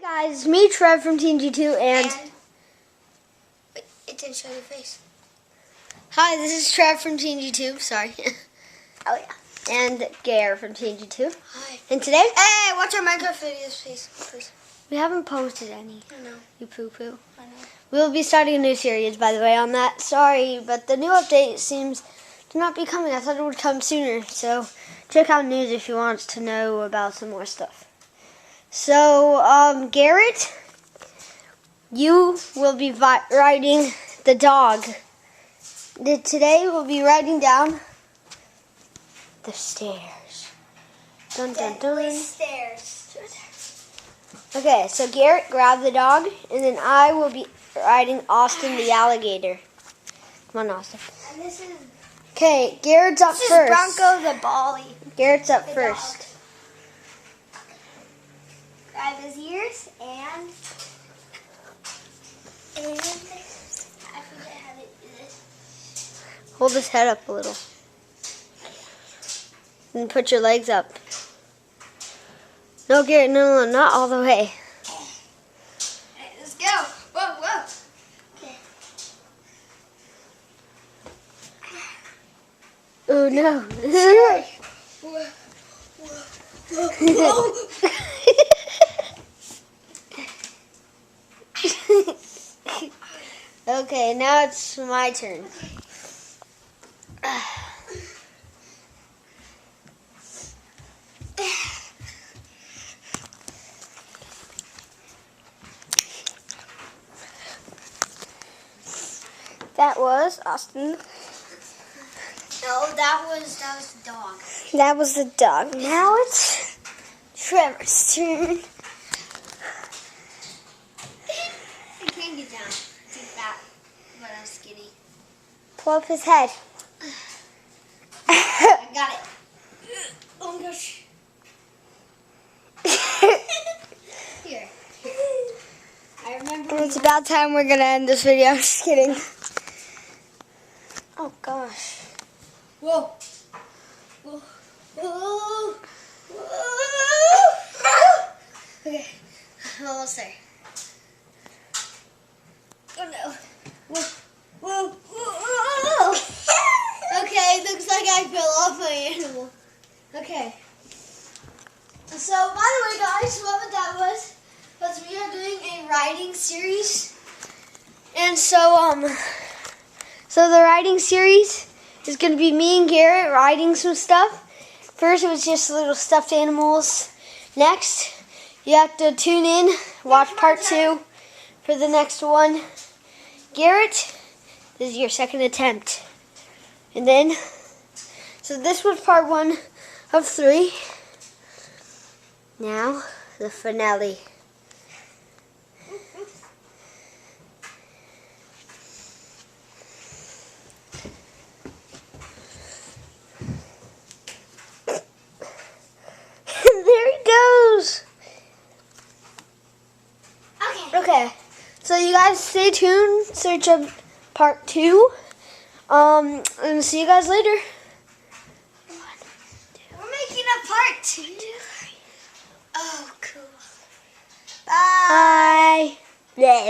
Hi guys, me Trev from Team G2 and wait, it didn't show your face. Hi, this is Trev from Team G2, sorry. Oh yeah. And Gare from Team G2. Hi. And today, hey, watch our Minecraft videos, please. We haven't posted any. I know. You poo-poo. I know. We'll be starting a new series, by the way, on that. Sorry, but the new update seems to not be coming. I thought it would come sooner, so check out news if you want to know about some more stuff. So, Garrett, you will be riding the dog. Today we'll be riding down the stairs. Dun dun dun. Stairs. Okay, so Garrett, grab the dog, and then I will be riding Austin the alligator. Come on, Austin. And this is. Okay, Garrett's up This first. is Bronco the Bolly. Garrett's up The first. dog. Grab his ears and I forget how to do this. Hold his head up a little. And put your legs up. No, Garrett, no, not all the way. Alright, let's go. Whoa. Okay. Oh no. Whoa. Okay, now it's my turn. That was Austin. No, that was the dog. That was the dog. Now it's Trevor's turn. I can't get down. Too fat, but I'm skinny. Pull up his head. I got it. Oh my gosh. Here. I remember. It's about time we're gonna end this video. I'm just kidding. Oh gosh. Whoa. Okay, I'm almost there. Oh no. Whoa. Okay, looks like I fell off my animal. Okay. So, by the way, guys, what that was we are doing a riding series. And so the riding series is gonna be me and Garrett riding some stuff. First it was just little stuffed animals. Next, you have to tune in, watch part 2 for the next one. Garrett, this is your second attempt. And then, so this was part 1 of 3. Now, the finale. There he goes. Okay, so you guys stay tuned, search up part 2, and see you guys later. We're making a part 2. Oh, cool. Bye. Yeah.